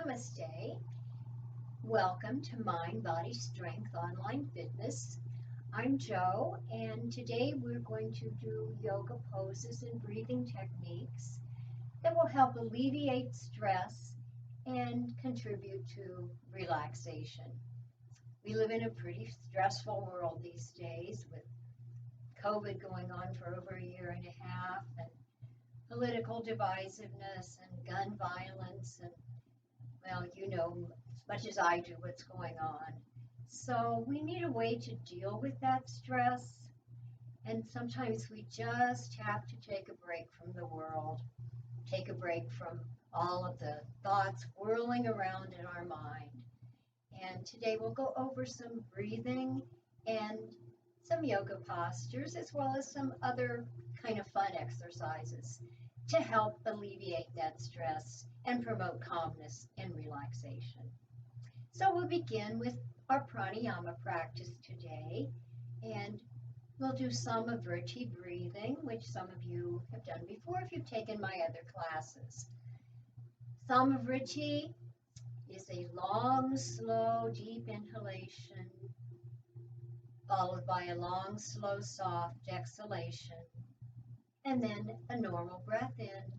Namaste. Welcome to Mind Body Strength Online Fitness. I'm Joe, and today we're going to do yoga poses and breathing techniques that will help alleviate stress and contribute to relaxation. We live in a pretty stressful world these days with COVID going on for over a year and a half, and political divisiveness and gun violence, and well, you know as much as I do what's going on. So we need a way to deal with that stress, and sometimes we just have to take a break from the world, take a break from all of the thoughts whirling around in our mind. And today we'll go over some breathing and some yoga postures, as well as some other kind of fun exercises to help alleviate that stress and promote calmness and relaxation. So we'll begin with our pranayama practice today, and we'll do Samavriti breathing, which some of you have done before if you've taken my other classes. Samavriti is a long, slow, deep inhalation, followed by a long, slow, soft exhalation, and then a normal breath in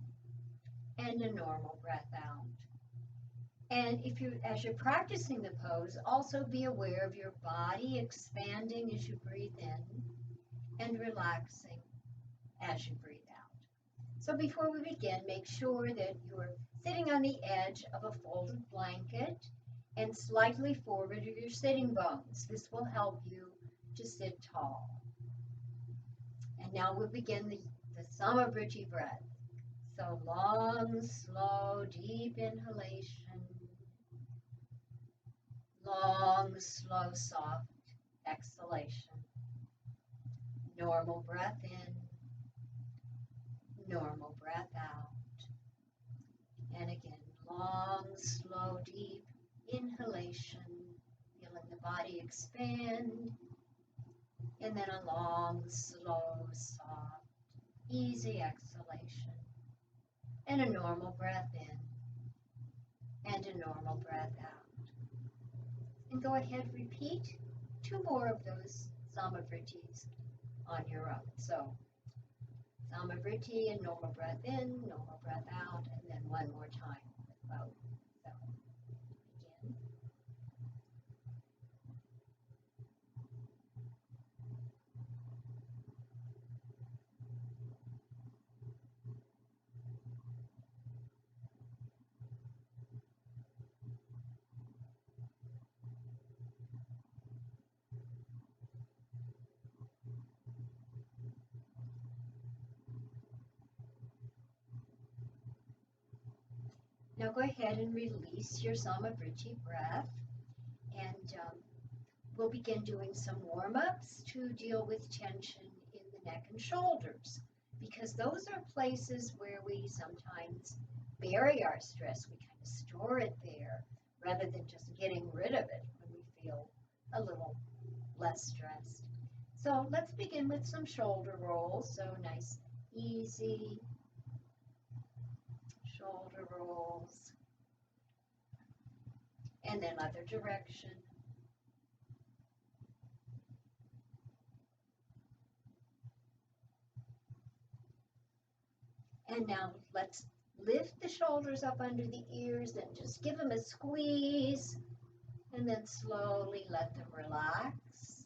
and a normal breath out. And as you're practicing the pose, also be aware of your body expanding as you breathe in and relaxing as you breathe out. So before we begin, make sure that you're sitting on the edge of a folded blanket and slightly forward of your sitting bones. This will help you to sit tall. And now we'll begin the Samavriti breath. So long, slow, deep inhalation. Long, slow, soft exhalation. Normal breath in, normal breath out. And again, long, slow, deep inhalation, feeling the body expand. And then a long, slow, soft, easy exhalation. And a normal breath in and a normal breath out. And go ahead, repeat 2 more of those Samavritis on your own. So Samavriti and normal breath in, normal breath out, and then one more time with both. So begin. Now go ahead and release your Samavriti breath, and we'll begin doing some warm-ups to deal with tension in the neck and shoulders, because those are places where we sometimes bury our stress. We kind of store it there rather than just getting rid of it when we feel a little less stressed. So let's begin with some shoulder rolls. So nice, easy shoulder rolls, and then other direction. And now let's lift the shoulders up under the ears and just give them a squeeze, and then slowly let them relax.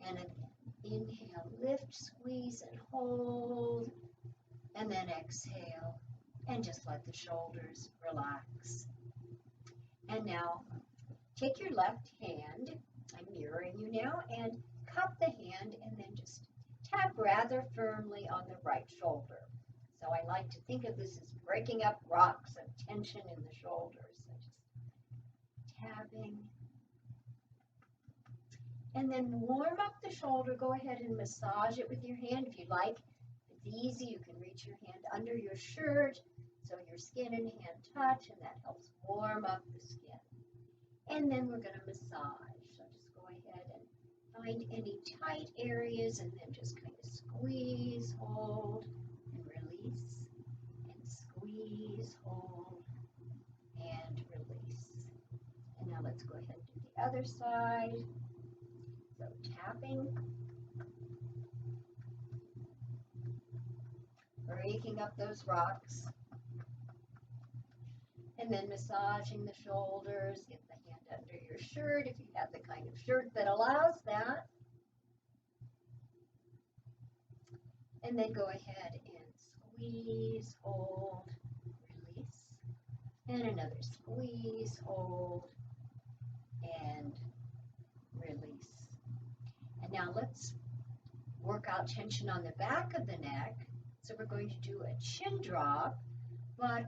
And again, inhale, lift, squeeze, and hold, and then exhale. And just let the shoulders relax. And now take your left hand, I'm mirroring you now, and cup the hand and then just tap rather firmly on the right shoulder. So I like to think of this as breaking up rocks of tension in the shoulders. So just tapping. And then warm up the shoulder. Go ahead and massage it with your hand if you like. If it's easy, you can reach your hand under your shirt so your skin and hand touch, and that helps warm up the skin. And then we're going to massage. So just go ahead and find any tight areas and then just kind of squeeze, hold, and release, and squeeze, hold, and release. let's go ahead and do the other side. So tapping, raking up those rocks, and then massaging the shoulders. Get the hand under your shirt if you have the kind of shirt that allows that. And then go ahead and squeeze, hold, release. And another squeeze, hold, and release. And now let's work out tension on the back of the neck. So we're going to do a chin drop, but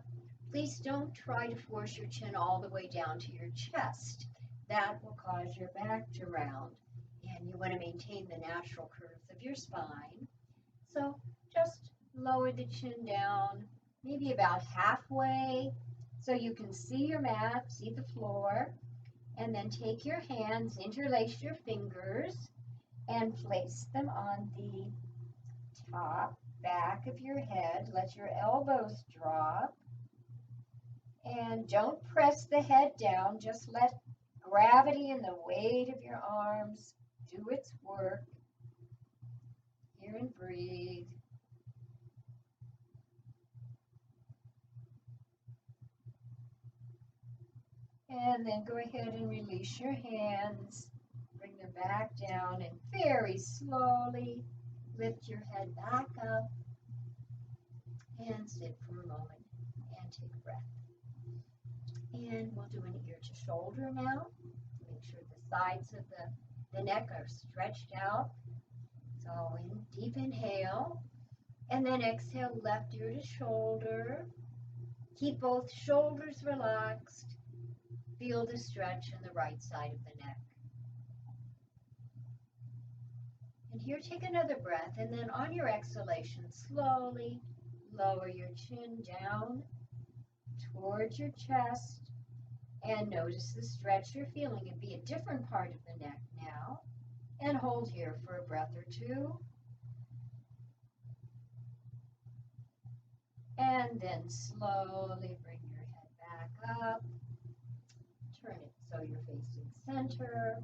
please don't try to force your chin all the way down to your chest. That will cause your back to round, and you want to maintain the natural curves of your spine. So just lower the chin down, maybe about halfway, so you can see your mat, see the floor, and then take your hands, interlace your fingers, and place them on the top, back of your head. Let your elbows drop. And don't press the head down. Just let gravity and the weight of your arms do its work. Here and breathe. And then go ahead and release your hands. Bring them back down and very slowly lift your head back up and sit for a moment and take a breath. And we'll do an ear to shoulder now. Make sure the sides of the neck are stretched out. So deep inhale, and then exhale, left ear to shoulder. Keep both shoulders relaxed. Feel the stretch in the right side of the neck. And here, take another breath, and then on your exhalation, slowly lower your chin down towards your chest, and notice the stretch you're feeling. It'd be a different part of the neck now, and hold here for a breath or two. And then slowly bring your head back up. Turn it so you're facing center,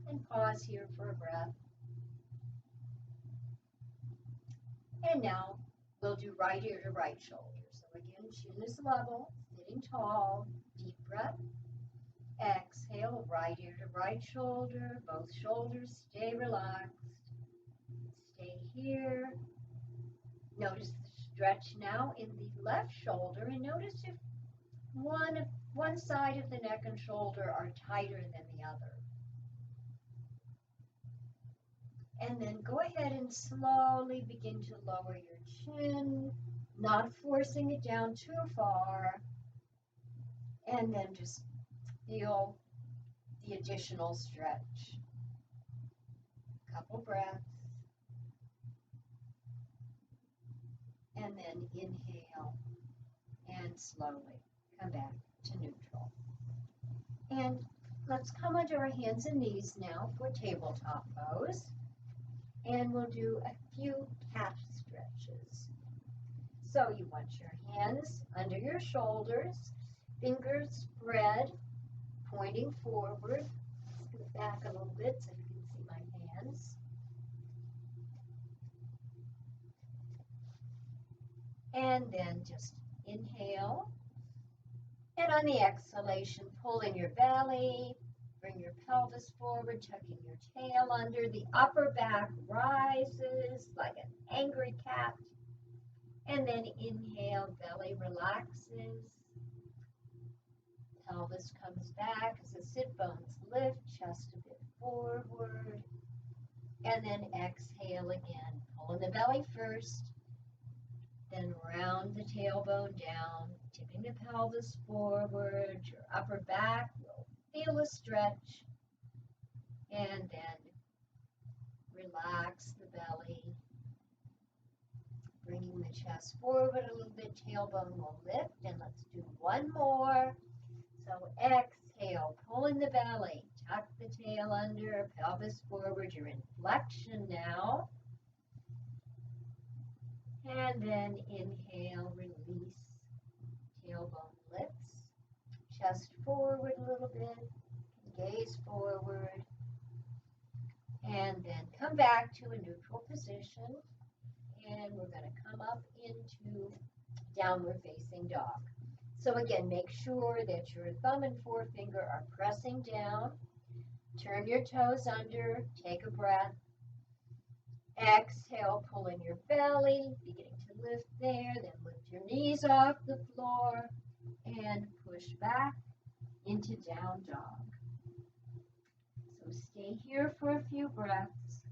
and pause here for a breath. And now we'll do right ear to right shoulder. So again, chin is level, sitting tall, deep breath. Exhale, right ear to right shoulder, both shoulders stay relaxed. Stay here. Notice the stretch now in the left shoulder, and notice if one side of the neck and shoulder are tighter than the other. And then go ahead and slowly begin to lower your chin, not forcing it down too far. And then just feel the additional stretch. Couple breaths. And then inhale and slowly come back to neutral. And let's come onto our hands and knees now for tabletop pose. And we'll do a few calf stretches. So you want your hands under your shoulders, fingers spread, pointing forward. Let's go back a little bit so you can see my hands. And then just inhale. And on the exhalation, pull in your belly. Bring your pelvis forward, tucking your tail under. The upper back rises like an angry cat. And then inhale, belly relaxes. Pelvis comes back as the sit bones lift, chest a bit forward. And then exhale again. Pull in the belly first. Then round the tailbone down, tipping the pelvis forward. Your upper back will feel a stretch, and then relax the belly, bringing the chest forward a little bit, tailbone will lift, and let's do one more. So exhale, pull in the belly, tuck the tail under, pelvis forward, you're in flexion now. And then inhale, release, tailbone lifts, chest forward a little bit. gaze forward, and then come back to a neutral position. And we're going to come up into downward facing dog. So again, make sure that your thumb and forefinger are pressing down. Turn your toes under, take a breath. Exhale, pull in your belly, beginning to lift there, then lift your knees off the floor and push back into down dog. So stay here for a few breaths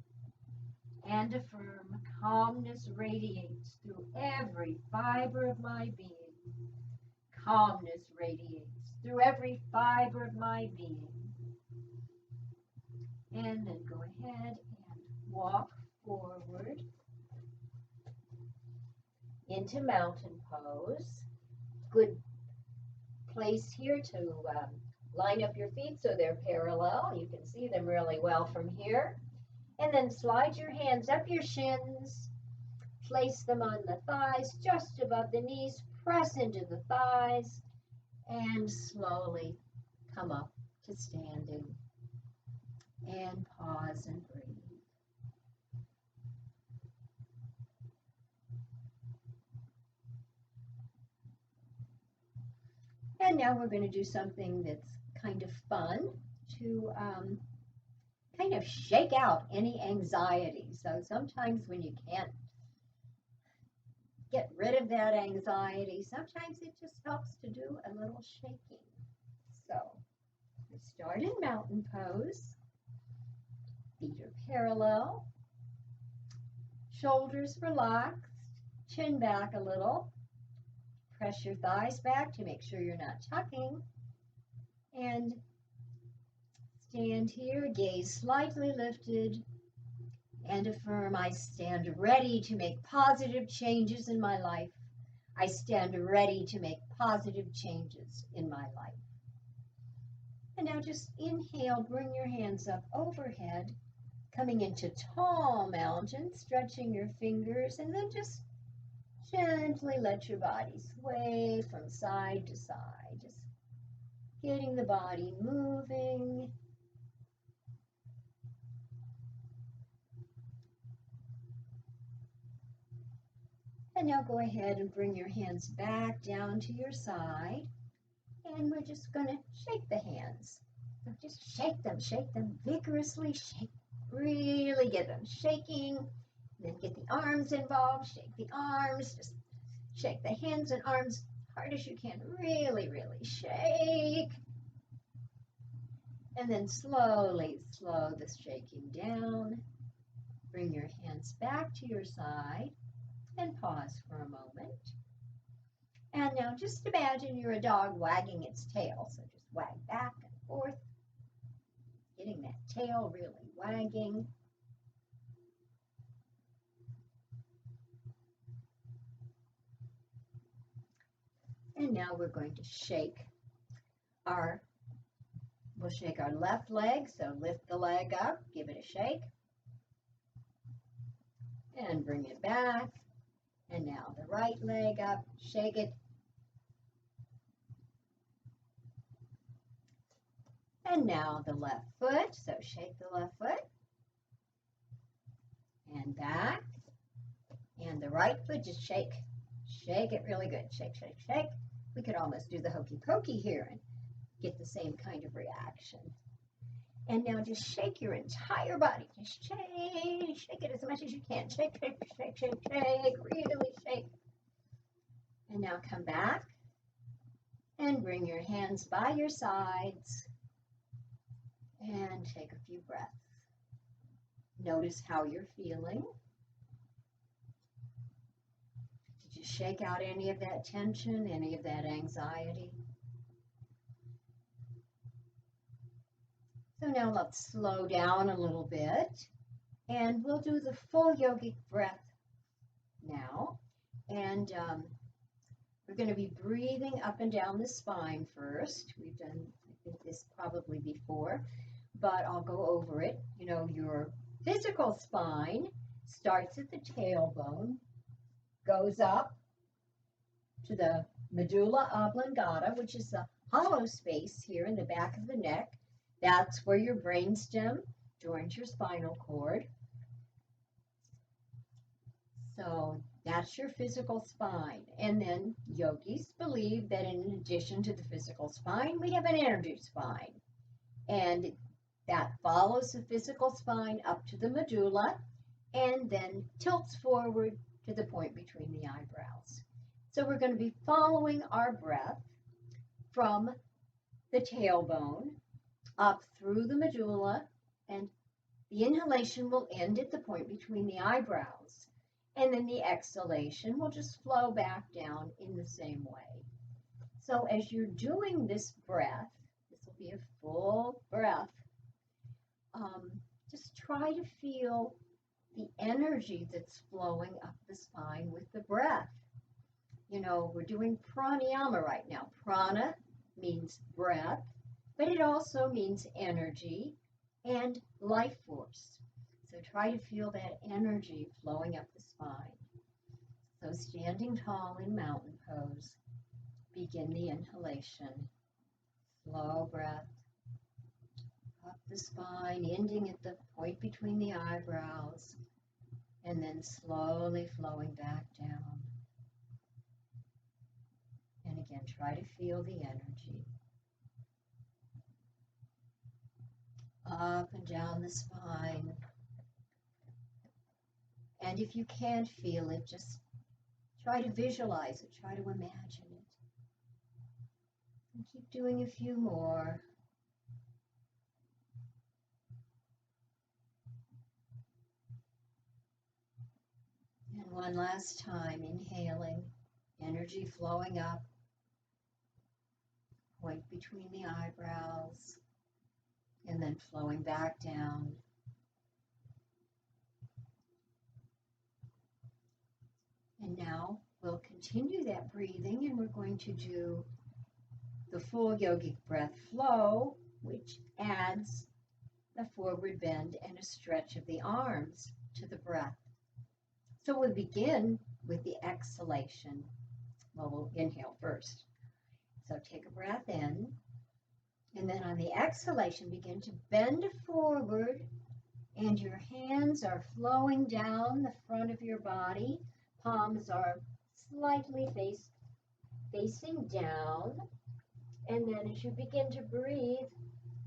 and affirm calmness radiates through every fiber of my being. Calmness radiates through every fiber of my being. And then go ahead and walk forward into mountain pose. Good place here to line up your feet so they're parallel. You can see them really well from here. And then slide your hands up your shins. Place them on the thighs just above the knees. Press into the thighs and slowly come up to standing. And pause and breathe. And now we're going to do something that's kind of fun to kind of shake out any anxiety. So sometimes when you can't get rid of that anxiety, sometimes it just helps to do a little shaking. So we start in mountain pose. Feet are parallel. Shoulders relaxed. Chin back a little. Press your thighs back to make sure you're not tucking. And stand here, gaze slightly lifted, and affirm, I stand ready to make positive changes in my life. I stand ready to make positive changes in my life. And now just inhale, bring your hands up overhead, coming into tall mountain, stretching your fingers, and then just gently let your body sway from side to side, just getting the body moving. And now go ahead and bring your hands back down to your side. And we're just going to shake the hands. So just shake them vigorously. Shake, really get them shaking. Then get the arms involved. Shake the arms. Just shake the hands and arms hard as you can. Really, really shake. And then slowly slow the shaking down. Bring your hands back to your side and pause for a moment. And now just imagine you're a dog wagging its tail. So just wag back and forth, getting that tail really wagging. And now we're going to we'll shake our left leg. So lift the leg up, give it a shake. And bring it back. And now the right leg up, shake it. And now the left foot, so shake the left foot. And back. And the right foot, just shake. Shake it really good. Shake, shake, shake. We could almost do the hokey pokey here and get the same kind of reaction. And now just shake your entire body. Just shake it as much as you can. Shake, shake, shake, shake, shake, really shake. And now come back and bring your hands by your sides and take a few breaths. Notice how you're feeling. Did you shake out any of that tension, any of that anxiety? So now let's slow down a little bit, and we'll do the full yogic breath now. And we're going to be breathing up and down the spine first. We've done, I think, this probably before, but I'll go over it. You know, your physical spine starts at the tailbone, goes up to the medulla oblongata, which is the hollow space here in the back of the neck. That's where your brainstem joins your spinal cord. So that's your physical spine. And then yogis believe that in addition to the physical spine, we have an energy spine. And that follows the physical spine up to the medulla and then tilts forward to the point between the eyebrows. So we're going to be following our breath from the tailbone up through the medulla, and the inhalation will end at the point between the eyebrows. And then the exhalation will just flow back down in the same way. So as you're doing this breath, this will be a full breath, just try to feel the energy that's flowing up the spine with the breath. You know, we're doing pranayama right now. Prana means breath, but it also means energy and life force. So try to feel that energy flowing up the spine. So standing tall in mountain pose, begin the inhalation. Slow breath up the spine, ending at the point between the eyebrows, and then slowly flowing back down. And again, try to feel the energy. Up and down the spine. And if you can't feel it, just try to visualize it, try to imagine it. And keep doing a few more. And one last time, inhaling, energy flowing up, point between the eyebrows, and then flowing back down. And now we'll continue that breathing, and we're going to do the full yogic breath flow, which adds a forward bend and a stretch of the arms to the breath. So we'll begin with the exhalation. Well, we'll inhale first. So take a breath in, and then on the exhalation, begin to bend forward, and your hands are flowing down the front of your body. Palms are slightly facing down. And then as you begin to breathe,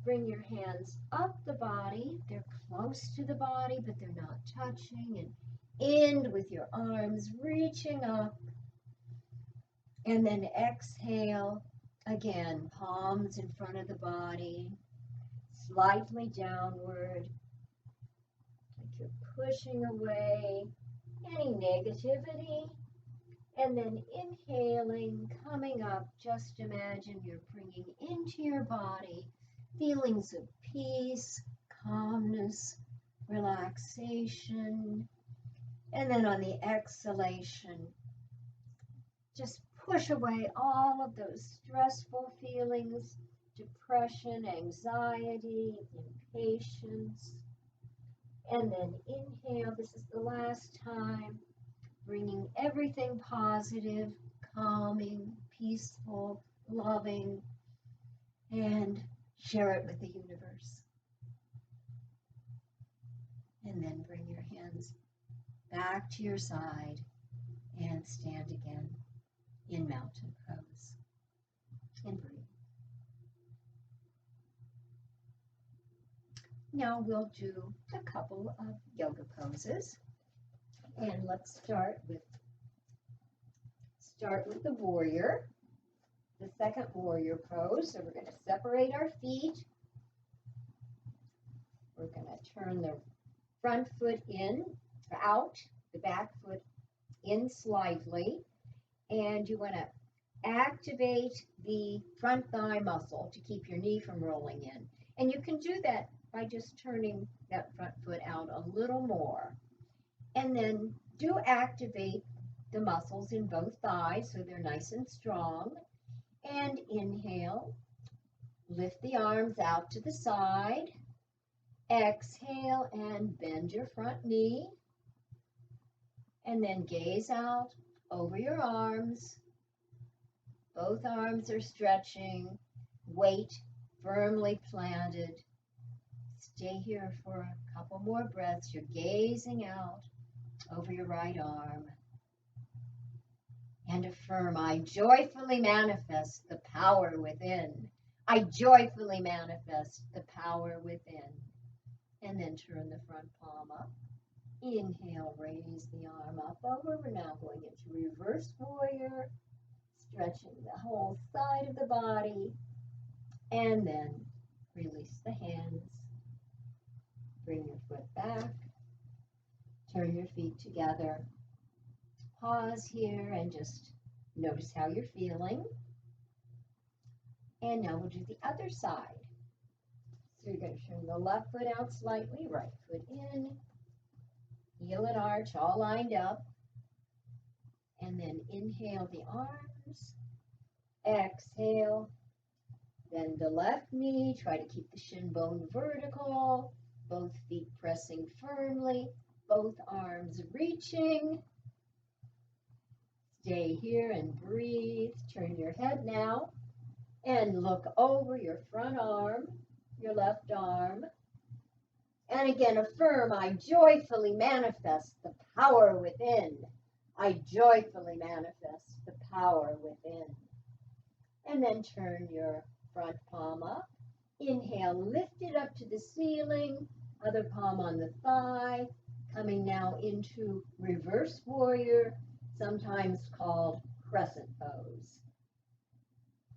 bring your hands up the body. They're close to the body, but they're not touching. And end with your arms reaching up. And then exhale. Again, palms in front of the body, slightly downward. Like you're pushing away any negativity. And then inhaling, coming up, just imagine you're bringing into your body feelings of peace, calmness, relaxation. And then on the exhalation, just push away all of those stressful feelings, depression, anxiety, impatience. And then inhale, this is the last time, bringing everything positive, calming, peaceful, loving, and share it with the universe. And then bring your hands back to your side and stand again in mountain pose. And breathe. Now we'll do a couple of yoga poses. And let's start with the warrior, the second warrior pose. So we're going to separate our feet. We're going to turn the front foot in, out, the back foot in slightly. And you want to activate the front thigh muscle to keep your knee from rolling in. And you can do that by just turning that front foot out a little more. And then do activate the muscles in both thighs so they're nice and strong. And inhale, lift the arms out to the side. Exhale and bend your front knee. And then gaze out over your arms. Both arms are stretching. Weight firmly planted. Stay here for a couple more breaths. You're gazing out over your right arm. And affirm, I joyfully manifest the power within. I joyfully manifest the power within. And then turn the front palm up. Inhale, raise the arm up over. We're now going into reverse warrior, stretching the whole side of the body. And then release the hands. Bring your foot back. Turn your feet together. Pause here and just notice how you're feeling. And now we'll do the other side. So you're going to turn the left foot out slightly, right foot in, heel and arch all lined up. And then inhale the arms. Exhale. Bend the left knee. Try to keep the shin bone vertical. Both feet pressing firmly. Both arms reaching. Stay here and breathe. Turn your head now and look over your front arm, your left arm. And again, affirm, I joyfully manifest the power within. I joyfully manifest the power within. And then turn your front palm up. Inhale, lift it up to the ceiling. Other palm on the thigh. Coming now into reverse warrior, sometimes called crescent pose.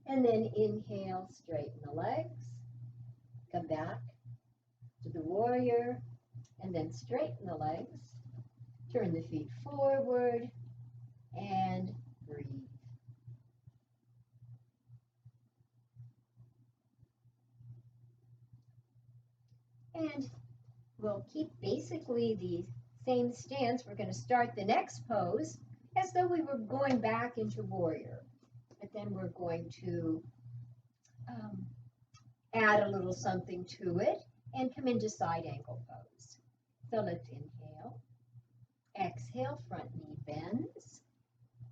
And then inhale, straighten the legs. Come back to the warrior, and then straighten the legs. Turn the feet forward, and breathe. And we'll keep basically the same stance. We're going to start the next pose as though we were going back into warrior. But then we're going to add a little something to it and come into side angle pose. So let's inhale. Exhale, front knee bends.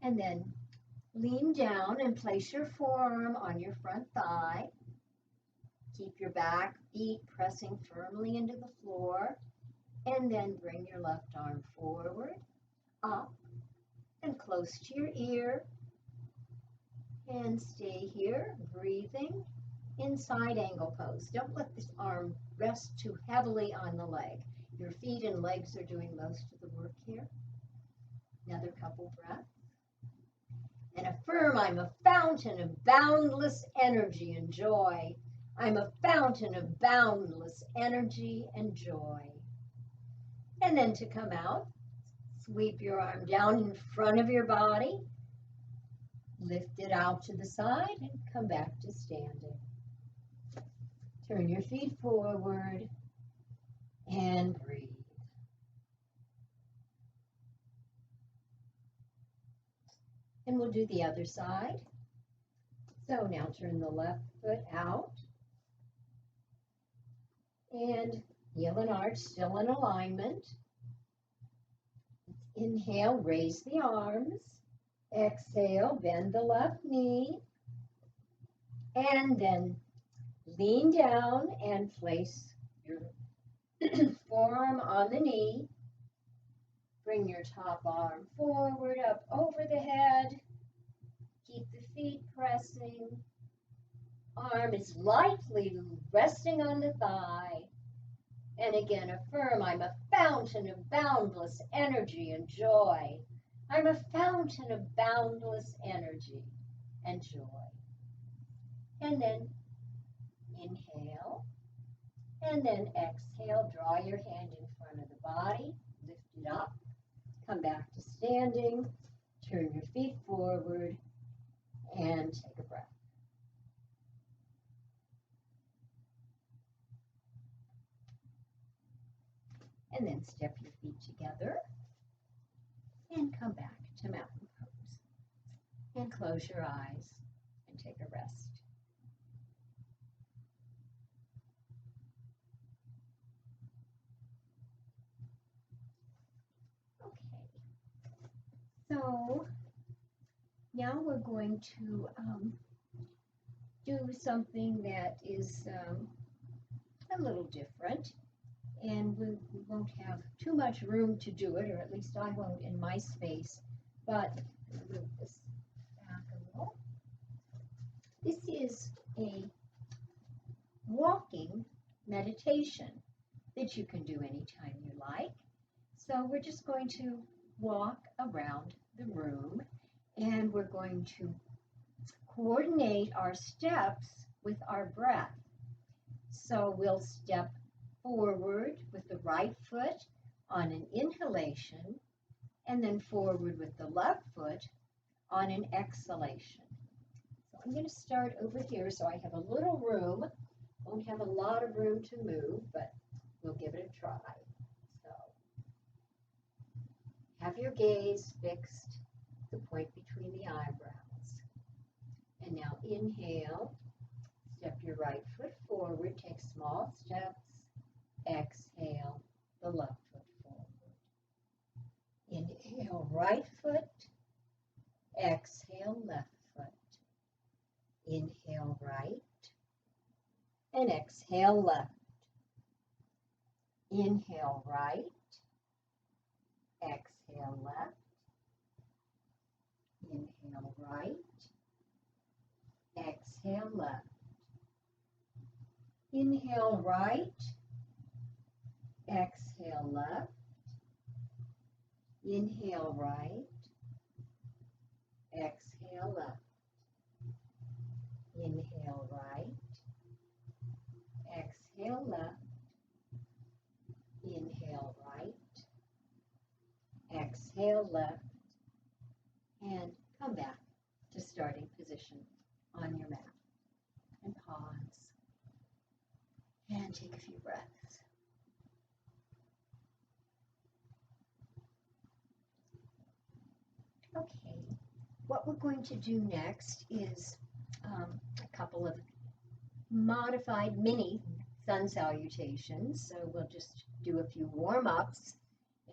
And then lean down and place your forearm on your front thigh. Keep your back feet pressing firmly into the floor. And then bring your left arm forward, up, and close to your ear. And stay here, breathing, in side angle pose. Don't let this arm rest too heavily on the leg. Your feet and legs are doing most of the work here. Another couple breaths. And affirm, I'm a fountain of boundless energy and joy. I'm a fountain of boundless energy and joy. And then to come out, sweep your arm down in front of your body. Lift it out to the side and come back to standing. Turn your feet forward and breathe. And we'll do the other side. So now turn the left foot out. And heel and arch still in alignment. Inhale, raise the arms. Exhale, bend the left knee. And then lean down and place your forearm on the knee. Bring your top arm forward, up over the head. Keep the feet pressing. Arm is lightly resting on the thigh. And again, affirm, I'm a fountain of boundless energy and joy. I'm a fountain of boundless energy and joy. And then inhale. And then exhale, draw your hand in front of the body. Lift it up. Come back to standing. Turn your feet forward. And take a breath. And then step your feet together and come back to mountain pose. And close your eyes and take a rest. Okay. So now we're going to do something that is a little different, and we won't have too much room to do it, or at least I won't in my space. But move this back a little. This is a walking meditation that you can do anytime you like. So we're just going to walk around the room, and we're going to coordinate our steps with our breath. So we'll step forward with the right foot on an inhalation, and then forward with the left foot on an exhalation. So I'm going to start over here so I have a little room. Won't have a lot of room to move, but we'll give it a try. So have your gaze fixed at the point between the eyebrows. And now inhale, step your right foot forward, take small steps, exhale the left foot forward. Inhale right foot, exhale left foot. Inhale right, and exhale left. Inhale right, exhale left. Inhale right, exhale left. Inhale right, exhale left. Inhale right, exhale left. Inhale right, exhale left. Inhale right, exhale left, and come back to starting position on your mat. And pause. And take a few breaths. Okay, what we're going to do next is a couple of modified mini sun salutations. So we'll just do a few warm-ups,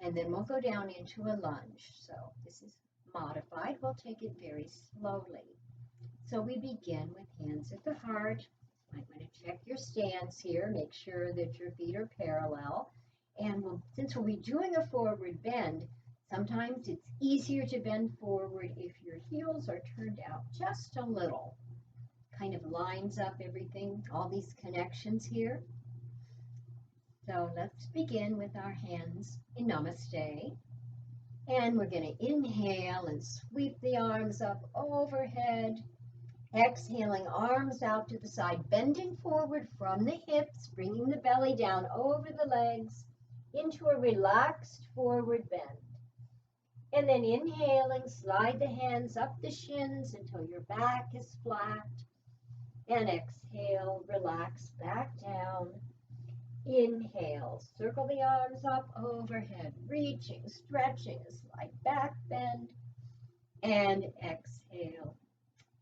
and then we'll go down into a lunge. So this is modified. We'll take it very slowly. So we begin with hands at the heart. Might want to check your stance here. Make sure that your feet are parallel. And since we'll be doing a forward bend, sometimes it's easier to bend forward if your heels are turned out just a little. Kind of lines up everything, all these connections here. So let's begin with our hands in Namaste. And we're going to inhale and sweep the arms up overhead. Exhaling, arms out to the side, bending forward from the hips, bringing the belly down over the legs into a relaxed forward bend. And then inhaling, slide the hands up the shins until your back is flat. And exhale, relax back down. Inhale, circle the arms up overhead, reaching, stretching, a slight back bend. And exhale,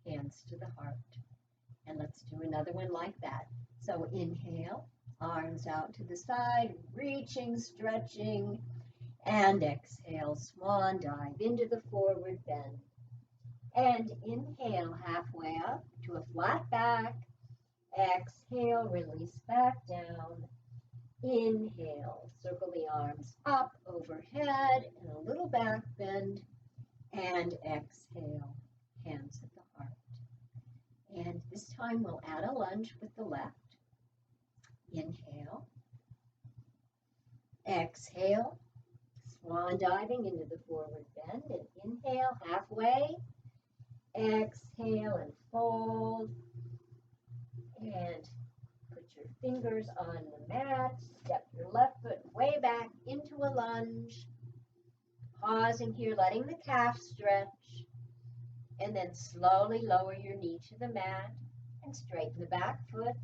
hands to the heart. And let's do another one like that. So inhale, arms out to the side, reaching, stretching. And exhale, swan dive into the forward bend. And inhale, halfway up to a flat back. Exhale, release back down. Inhale, circle the arms up overhead and a little back bend. And exhale, hands at the heart. And this time we'll add a lunge with the left. Inhale. Exhale, swan diving into the forward bend. And inhale, halfway. Exhale and fold. And put your fingers on the mat. Step your left foot way back into a lunge. Pausing here, letting the calf stretch. And then slowly lower your knee to the mat and straighten the back foot.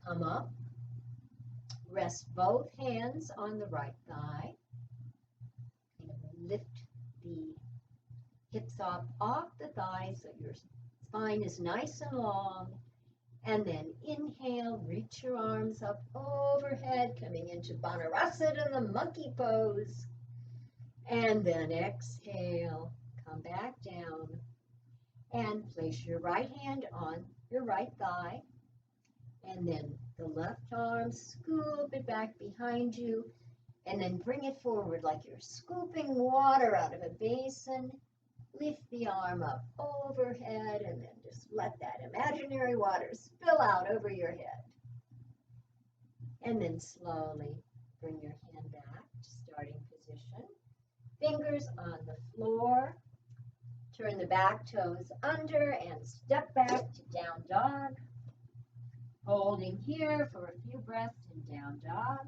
Come up. Rest both hands on the right thigh. Lift the hips up off the thighs so your spine is nice and long. And then inhale, reach your arms up overhead, coming into Banarasana, the monkey pose. And then exhale, come back down. And place your right hand on your right thigh, and then the left arm, scoop it back behind you, and then bring it forward like you're scooping water out of a basin. Lift the arm up overhead, and then just let that imaginary water spill out over your head. And then slowly bring your hand back to starting position. Fingers on the floor. Turn the back toes under and step back to down dog. Holding here for a few breaths in down dog.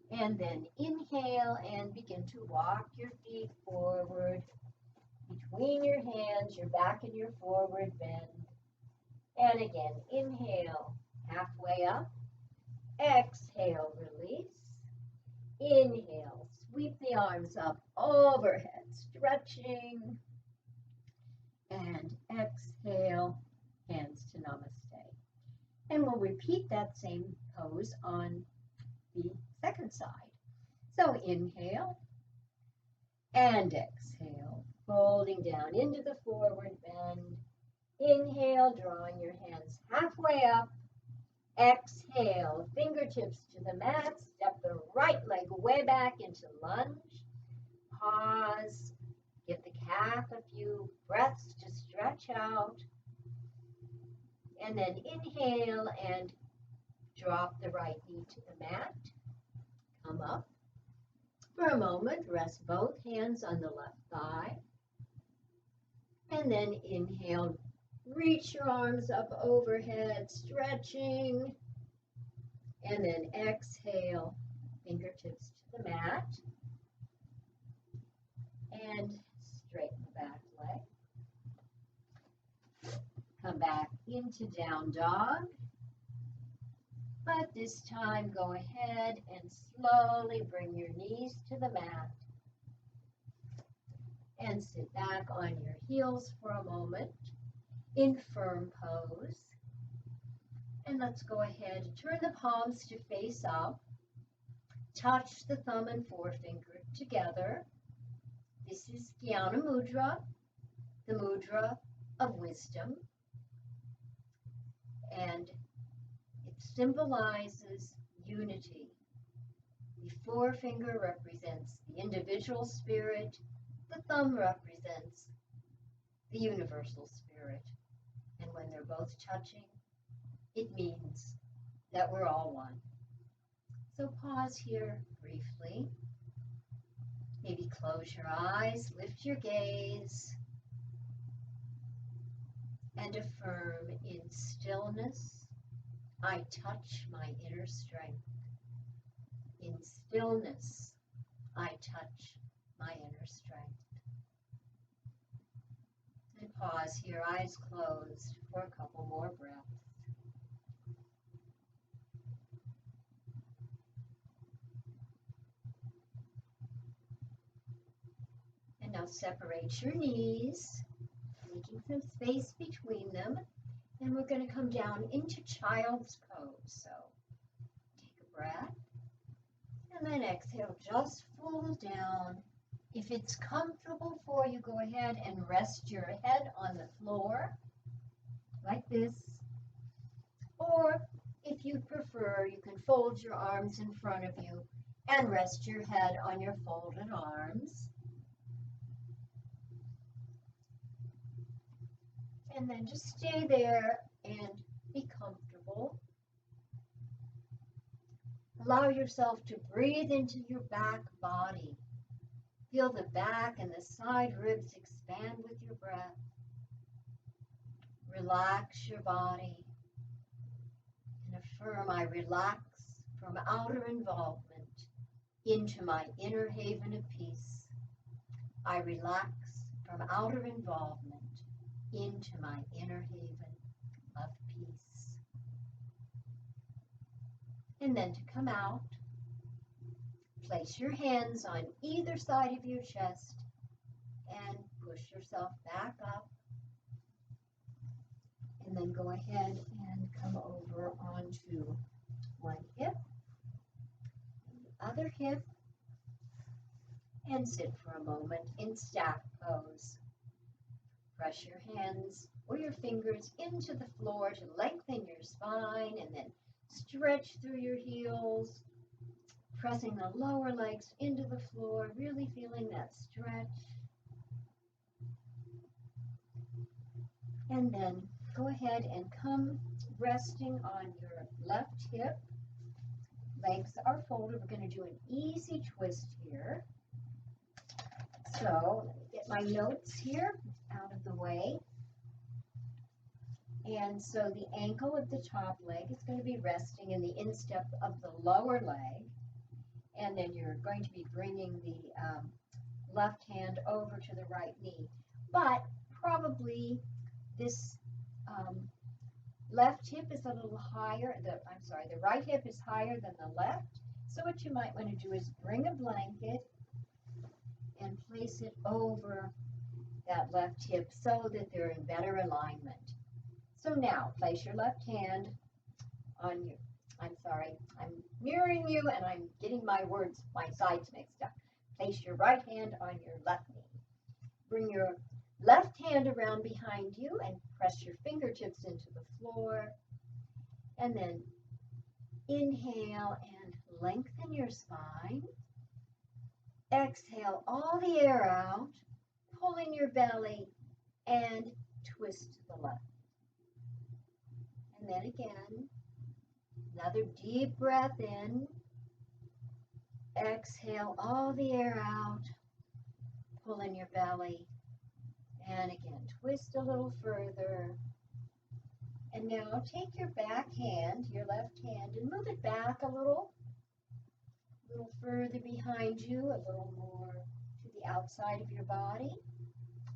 And then inhale and begin to walk your feet forward between your hands, your back and your forward bend. And again, inhale, halfway up. Exhale, release. Inhale, sweep the arms up overhead, stretching. And exhale, hands to namaste. And we'll repeat that same pose on the second side. So inhale and exhale, folding down into the forward bend. Inhale, drawing your hands halfway up. Exhale, fingertips to the mat. Step the right leg way back into lunge. Pause. Give the calf a few breaths to stretch out. And then inhale and drop the right knee to the mat. Come up. For a moment, rest both hands on the left thigh. And then inhale, reach your arms up overhead, stretching. And then exhale, fingertips to the mat. And straighten the back leg. Come back into down dog. But this time, go ahead and slowly bring your knees to the mat. And sit back on your heels for a moment in firm pose. And let's go ahead and turn the palms to face up. Touch the thumb and forefinger together. This is Jnana Mudra, the mudra of wisdom. And it symbolizes unity. The forefinger represents the individual spirit. The thumb represents the universal spirit. And when they're both touching, it means that we're all one. So pause here briefly. Maybe close your eyes, lift your gaze, and affirm in stillness, I touch my inner strength. In stillness, I touch my inner strength. And pause here, eyes closed, for a couple more breaths. And now separate your knees, making some space between them. And we're going to come down into child's pose. So take a breath. And then exhale, just fold down. If it's comfortable for you, go ahead and rest your head on the floor, like this. Or if you prefer, you can fold your arms in front of you and rest your head on your folded arms. And then just stay there and be comfortable. Allow yourself to breathe into your back body. Feel the back and the side ribs expand with your breath. Relax your body and affirm, I relax from outer involvement into my inner haven of peace. I relax from outer involvement into my inner haven of peace. And then to come out, place your hands on either side of your chest and push yourself back up. And then go ahead and come over onto one hip, the other hip, and sit for a moment in stack pose. Press your hands or your fingers into the floor to lengthen your spine, and then stretch through your heels, pressing the lower legs into the floor, really feeling that stretch. And then go ahead and come resting on your left hip. Legs are folded. We're going to do an easy twist here. So let me get my notes here out of the way. And so the ankle of the top leg is going to be resting in the instep of the lower leg. And then you're going to be bringing the left hand over to the right knee. But probably this left hip is a little higher. The right hip is higher than the left. So what you might want to do is bring a blanket and place it over that left hip so that they're in better alignment. So now place your left hand on your, I'm mirroring you and I'm getting my words, my sides mixed up. Place your right hand on your left knee. Bring your left hand around behind you and press your fingertips into the floor. And then inhale and lengthen your spine. Exhale all the air out, pull in your belly and twist to the left. And then again, another deep breath in. Exhale all the air out, pull in your belly, and again, twist a little further. And now take your back hand, your left hand, and move it back a little further behind you, a little more to the outside of your body.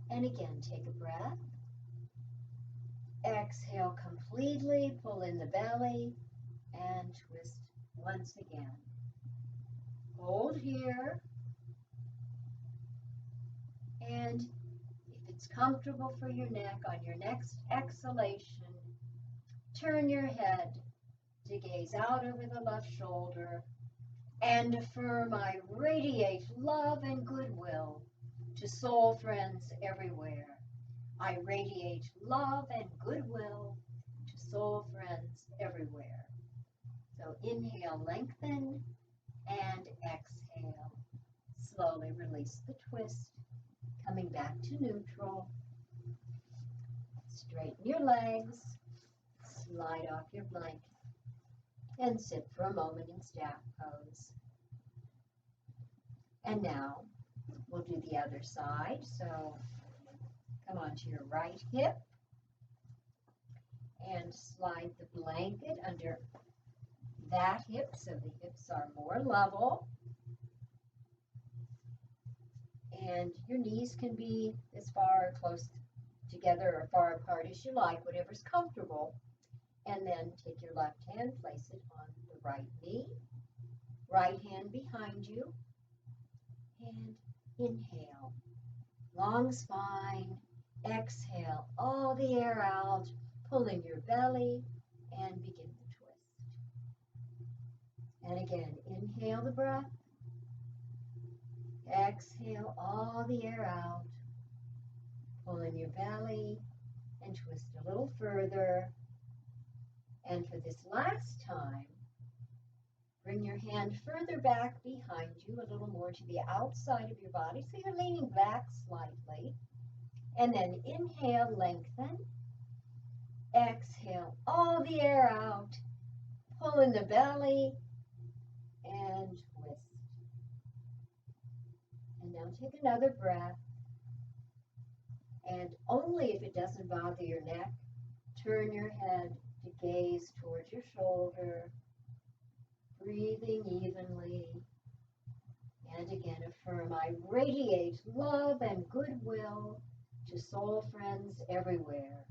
And again, take a breath. Exhale completely, pull in the belly, and twist once again. Hold here. And if it's comfortable for your neck, on your next exhalation, turn your head to gaze out over the left shoulder and affirm, I radiate love and goodwill to soul friends everywhere. I radiate love and goodwill to soul friends everywhere. So inhale, lengthen, and exhale. Slowly release the twist, coming back to neutral. Straighten your legs, slide off your blanket, and sit for a moment in staff pose. And now we'll do the other side. So come onto your right hip and slide the blanket under that hip so the hips are more level. And your knees can be as far close together or far apart as you like, whatever's comfortable. And then take your left hand, place it on the right knee, right hand behind you, and inhale. Long spine, exhale all the air out, pull in your belly, and begin the twist. And again, inhale the breath, exhale all the air out, pull in your belly, and twist a little further. And for this last time, bring your hand further back behind you, a little more to the outside of your body, so you're leaning back slightly. And then inhale, lengthen. Exhale all the air out. Pull in the belly and twist. And now take another breath. And only if it doesn't bother your neck, turn your head to gaze towards your shoulder, breathing evenly. And again, affirm, I radiate love and goodwill to soul friends everywhere.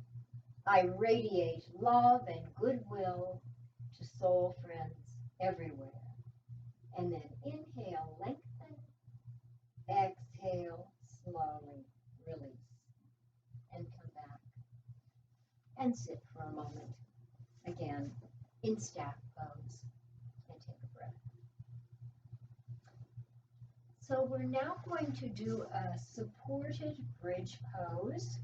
I radiate love and goodwill to soul friends everywhere. And then inhale, lengthen. Exhale, slowly release. And come back and sit for a moment. Again, in staff pose. And take a breath. So we're now going to do a supported bridge pose.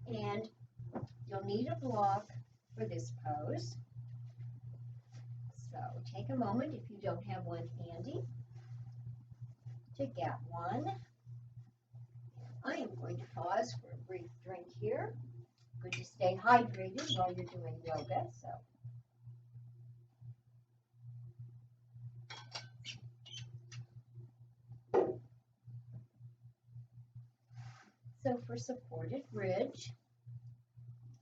And you'll need a block for this pose. So take a moment if you don't have one handy to get one. I am going to pause for a brief drink here. Good to stay hydrated while you're doing yoga. So for supported bridge,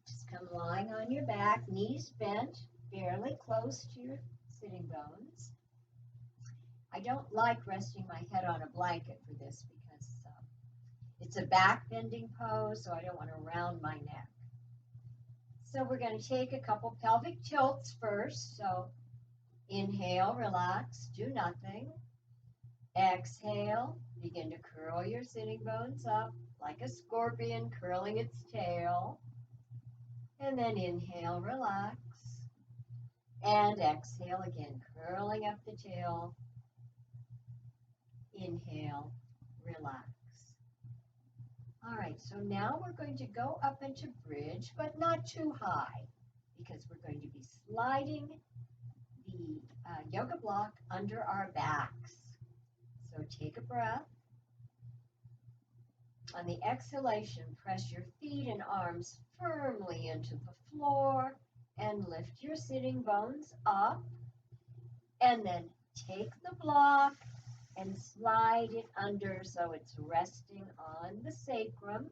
just come lying on your back, knees bent, fairly close to your sitting bones. I don't like resting my head on a blanket for this because it's a back bending pose, so I don't want to round my neck. So we're going to take a couple pelvic tilts first. So inhale, relax, do nothing. Exhale, begin to curl your sitting bones up like a scorpion curling its tail. And then inhale, relax. And exhale again, curling up the tail. Inhale, relax. All right, so now we're going to go up into bridge, but not too high, because we're going to be sliding the yoga block under our backs. So take a breath. On the exhalation, press your feet and arms firmly into the floor and lift your sitting bones up. And then take the block and slide it under so it's resting on the sacrum.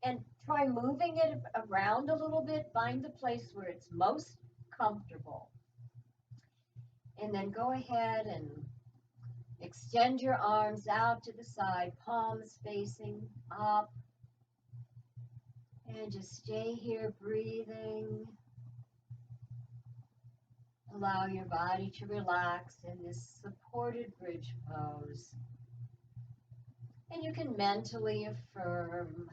And try moving it around a little bit. Find the place where it's most comfortable. And then go ahead and extend your arms out to the side, palms facing up. And just stay here breathing. Allow your body to relax in this supported bridge pose. And you can mentally affirm,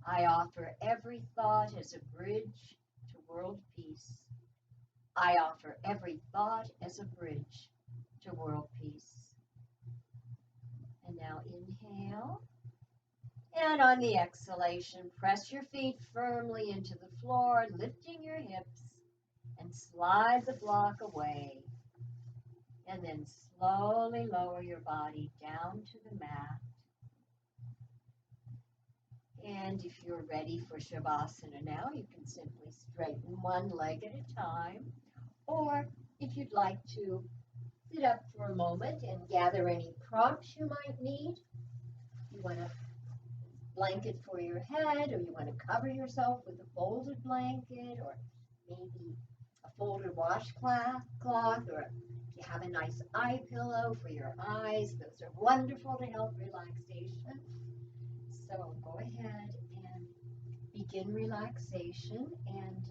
I offer every thought as a bridge to world peace. I offer every thought as a bridge to world peace. And now inhale. And on the exhalation, press your feet firmly into the floor, lifting your hips, and slide the block away. And then slowly lower your body down to the mat. And if you're ready for Shavasana now, you can simply straighten one leg at a time. Or if you'd like to sit up for a moment and gather any props you might need. You want a blanket for your head, or you want to cover yourself with a folded blanket, or maybe a folded washcloth, or you have a nice eye pillow for your eyes. Those are wonderful to help relaxation. So go ahead and begin relaxation. And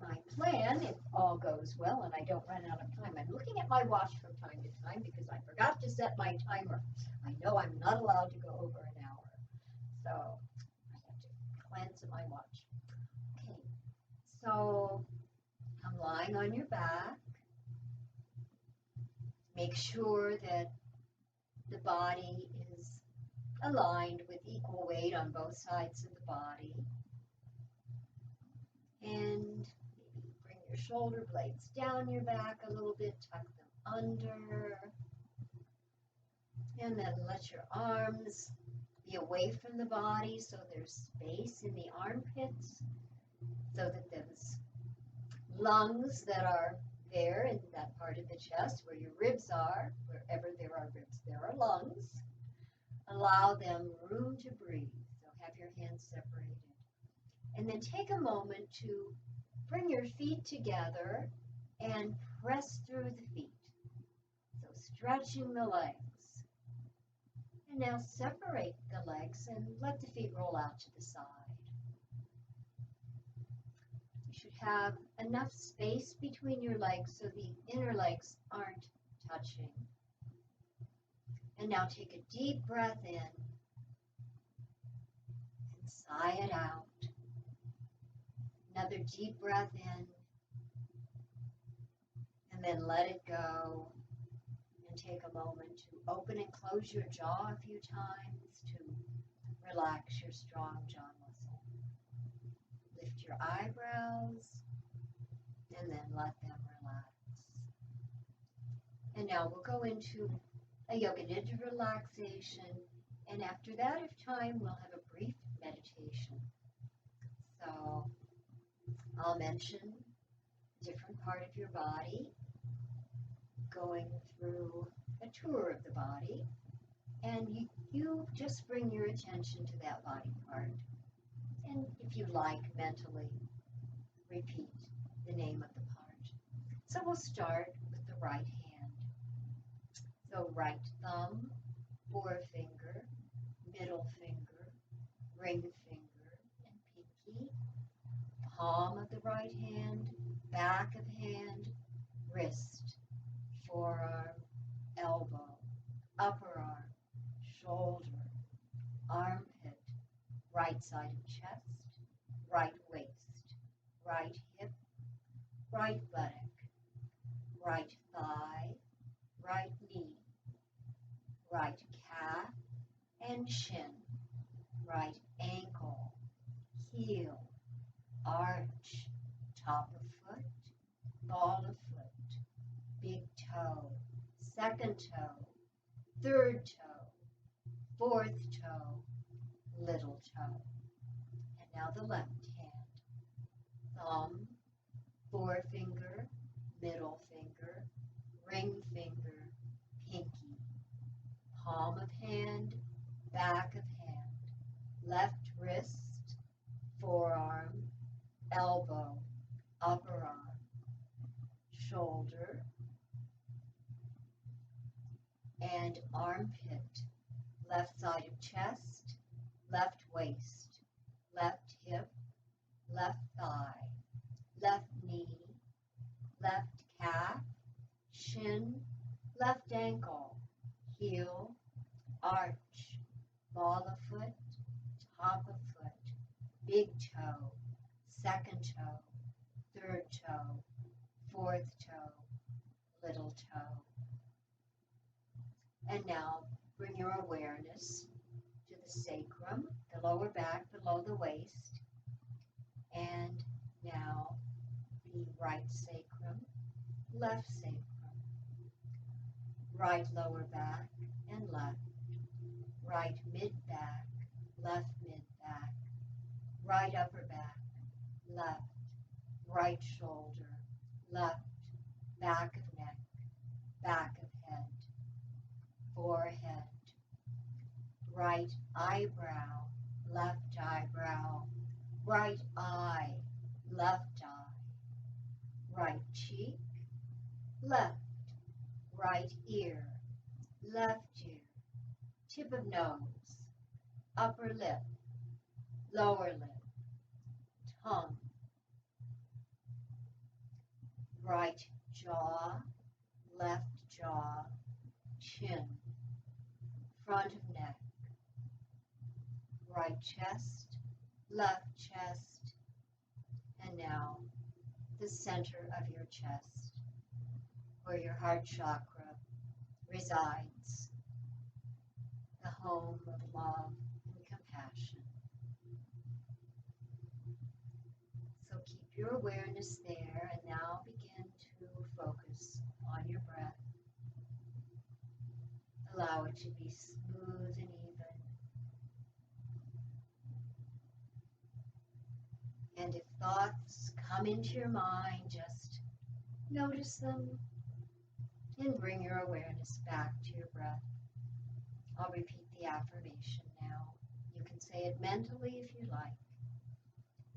my plan, if all goes well and I don't run out of time, I'm looking at my watch from time to time because I forgot to set my timer. I know I'm not allowed to go over an hour. So I have to glance at my watch. Okay, so I'm lying on your back. Make sure that the body is aligned with equal weight on both sides of the body. And maybe bring your shoulder blades down your back a little bit, tuck them under. And then let your arms be away from the body so there's space in the armpits, so that those lungs that are there in that part of the chest where your ribs are, wherever there are ribs, there are lungs. Allow them room to breathe. So have your hands separated. And then take a moment to bring your feet together and press through the feet. So stretching the legs. And now separate the legs and let the feet roll out to the side. You should have enough space between your legs so the inner legs aren't touching. And now take a deep breath in and sigh it out. Another deep breath in, and then let it go. And take a moment to open and close your jaw a few times to relax your strong jaw muscle. Lift your eyebrows and then let them relax. And now we'll go into a yoga nidra relaxation, and after that, if time, we'll have a brief meditation. So I'll mention a different part of your body, going through a tour of the body, and you just bring your attention to that body part. And if you like, mentally repeat the name of the part. So we'll start with the right hand. So right thumb, forefinger, middle finger, ring finger, and pinky. Palm of the right hand, back of hand, wrist, forearm, elbow, upper arm, shoulder, armpit, right side of chest, right waist, right hip, right buttock, right thigh, right knee, right calf and shin, right ankle, heel, arch, top of foot, ball of foot, big toe, second toe, third toe, fourth toe, little toe. And now the left hand. Thumb, forefinger, middle finger, ring finger, pinky. Palm of hand, back of hand, left wrist, forearm, elbow, upper arm, shoulder, and armpit, left side of chest, left waist, left hip, left thigh, left knee, left calf, shin, left ankle, heel, arch, ball of foot, top of foot, big toe, second toe, third toe, fourth toe, little toe. And now bring your awareness to the sacrum, the lower back below the waist, and now the right sacrum, left sacrum, right lower back and left, right mid-back, left mid-back, right upper back, left, right shoulder, left, back of neck, back of head, forehead, right eyebrow, left eyebrow, right eye, left eye, right cheek, left, right ear, left ear, tip of nose, upper lip, lower lip, tongue, right jaw, left jaw, chin, front of neck, right chest, left chest, and now the center of your chest, where your heart chakra resides, the home of love and compassion. So keep your awareness there, and now begin to focus on your breath. Allow it to be smooth and even. And if thoughts come into your mind, just notice them and bring your awareness back to your breath. I'll repeat the affirmation now. You can say it mentally if you like.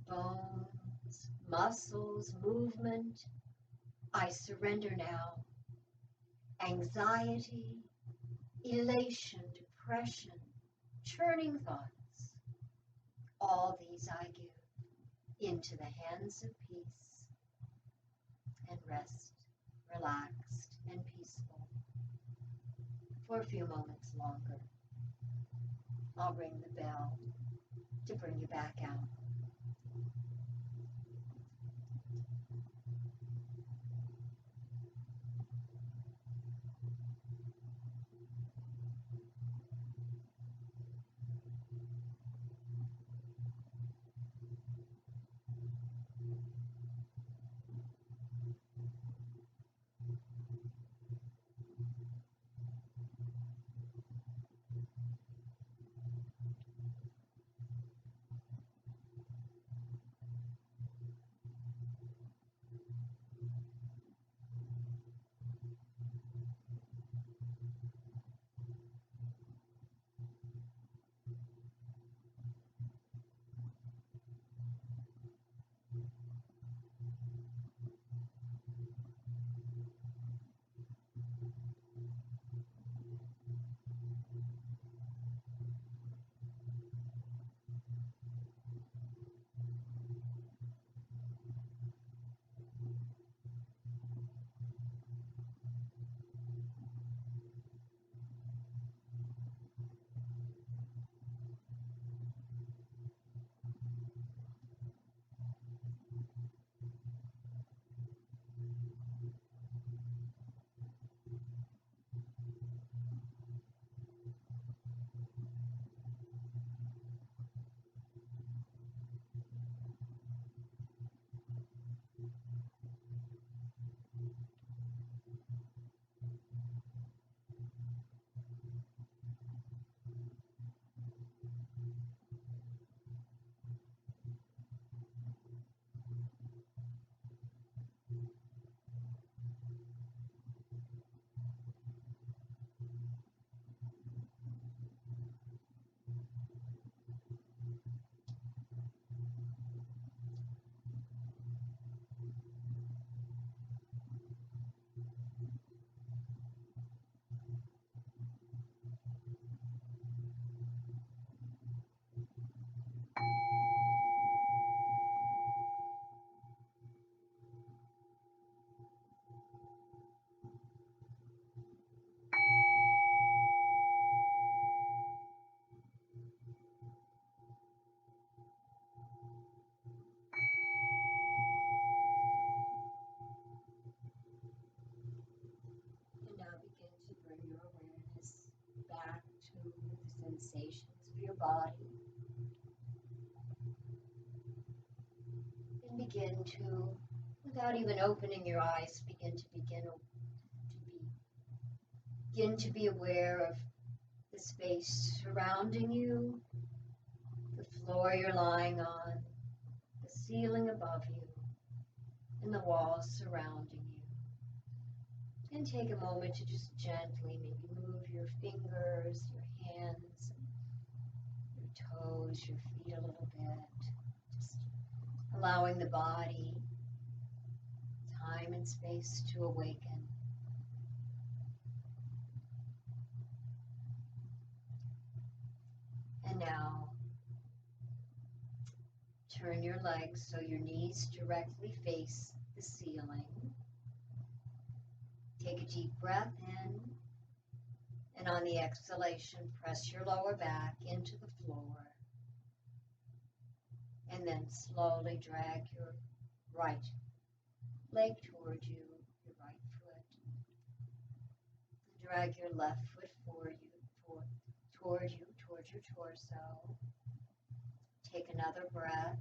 Bones, muscles, movement, I surrender now. Anxiety, elation, depression, churning thoughts, all these I give into the hands of peace, and rest, relaxed and peaceful for a few moments longer. I'll ring the bell to bring you back out. your body. And without even opening your eyes, begin to be aware of the space surrounding you, the floor you're lying on, the ceiling above you, and the walls surrounding you. And take a moment to just gently maybe move your fingers, your hands, your toes, your feet a little bit. Just allowing the body time and space to awaken. And now, turn your legs so your knees directly face the ceiling. Take a deep breath in, and on the exhalation, press your lower back into the floor. And then slowly drag your right leg toward you, your right foot. And drag your left foot towards your torso. Take another breath.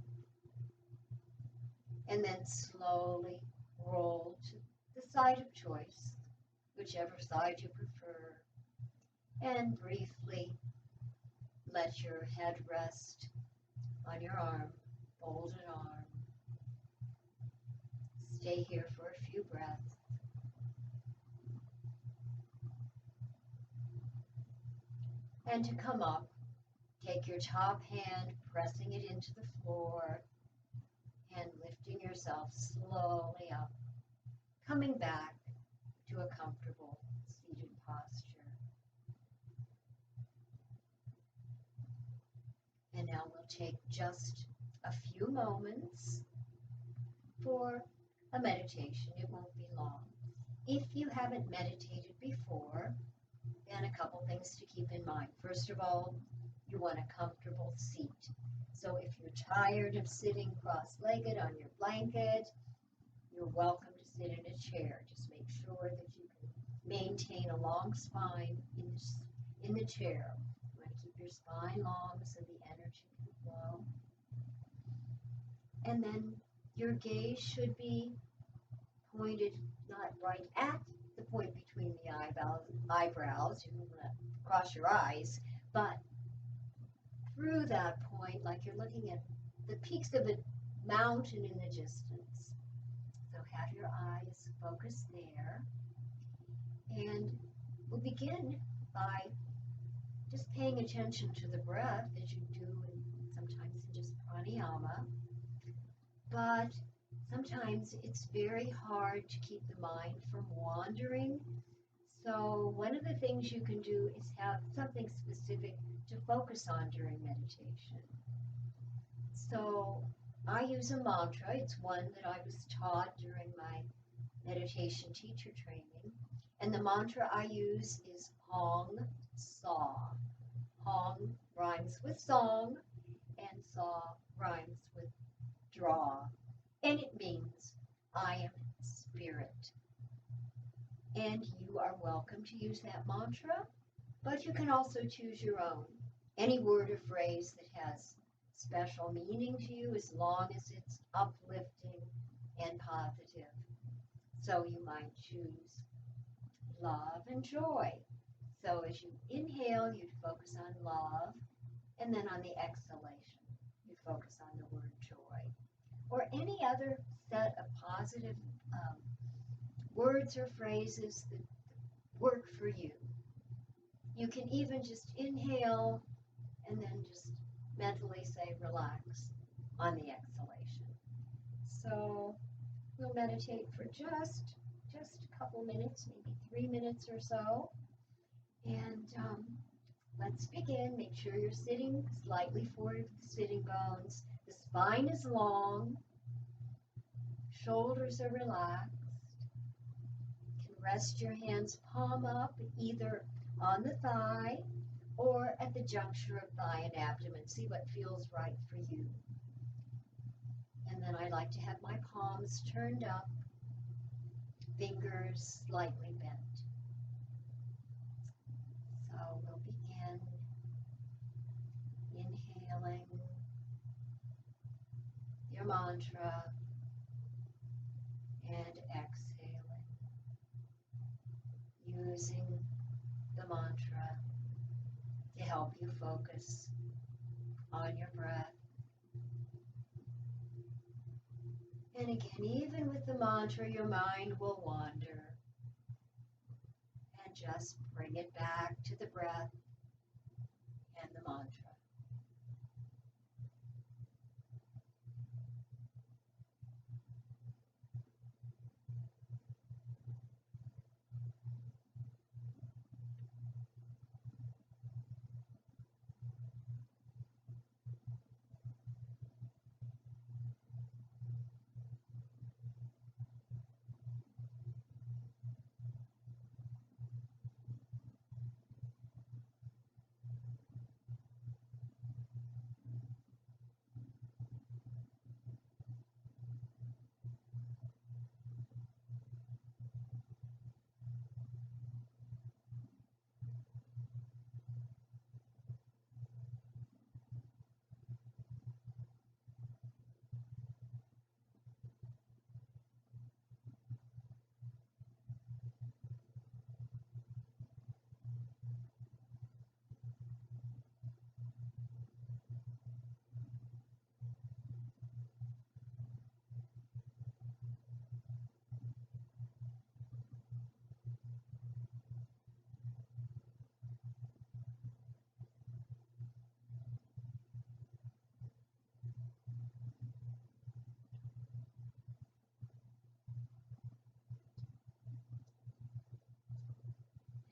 And then slowly roll to the side of choice, whichever side you prefer. And briefly let your head rest on your arm, folded arm. Stay here for a few breaths. And to come up, take your top hand, pressing it into the floor, and lifting yourself slowly up, coming back to a comfortable seated posture. And now we'll take just a few moments for a meditation. It won't be long. If you haven't meditated before, then a couple things to keep in mind. First of all, you want a comfortable seat. So if you're tired of sitting cross-legged on your blanket, you're welcome to sit in a chair. Just make sure that you can maintain a long spine in the chair. You want to keep your spine long so the energy can flow. And then your gaze should be pointed not right at the point between the eyebrows. You don't want to cross your eyes, but through that point, like you're looking at the peaks of a mountain in the distance. So have your eyes focused there. And we'll begin by just paying attention to the breath as you do sometimes in just pranayama. But sometimes it's very hard to keep the mind from wandering. So one of the things you can do is have something specific to focus on during meditation. So I use a mantra. It's one that I was taught during my meditation teacher training. And the mantra I use is Hong Saw. Hong rhymes with song, and Saw rhymes with draw. And it means I am spirit. And you are welcome to use that mantra, but you can also choose your own. Any word or phrase that has special meaning to you, as long as it's uplifting and positive. So you might choose love and joy. So as you inhale, you'd focus on love, and then on the exhalation, you focus on the word joy. Or any other set of positive words or phrases that work for you. You can even just inhale and then just mentally say relax on the exhalation. So we'll meditate for just a couple minutes, maybe 3 minutes or so. And let's begin. Make sure you're sitting slightly forward with the sitting bones. The spine is long. Shoulders are relaxed. You can rest your hands palm up, either on the thigh or at the juncture of thigh and abdomen. See what feels right for you. And then I like to have my palms turned up, fingers slightly bent. So we'll begin mantra and exhaling, using the mantra to help you focus on your breath. And again, even with the mantra, your mind will wander. And just bring it back to the breath and the mantra.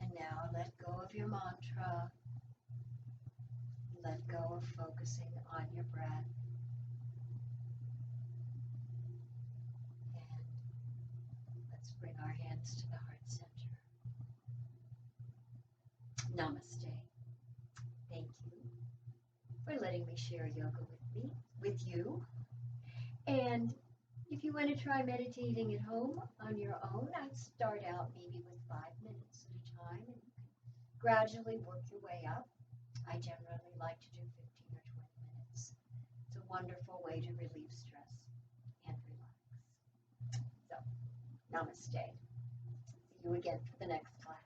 And now let go of your mantra. Let go of focusing on your breath. And let's bring our hands to the heart center. Namaste. Thank you for letting me share yoga with you. And if you want to try meditating at home on your own, I'd start out maybe with 5 minutes at a time and gradually work your way up. I generally like to do 15 or 20 minutes. It's a wonderful way to relieve stress and relax. So, namaste. See you again for the next class.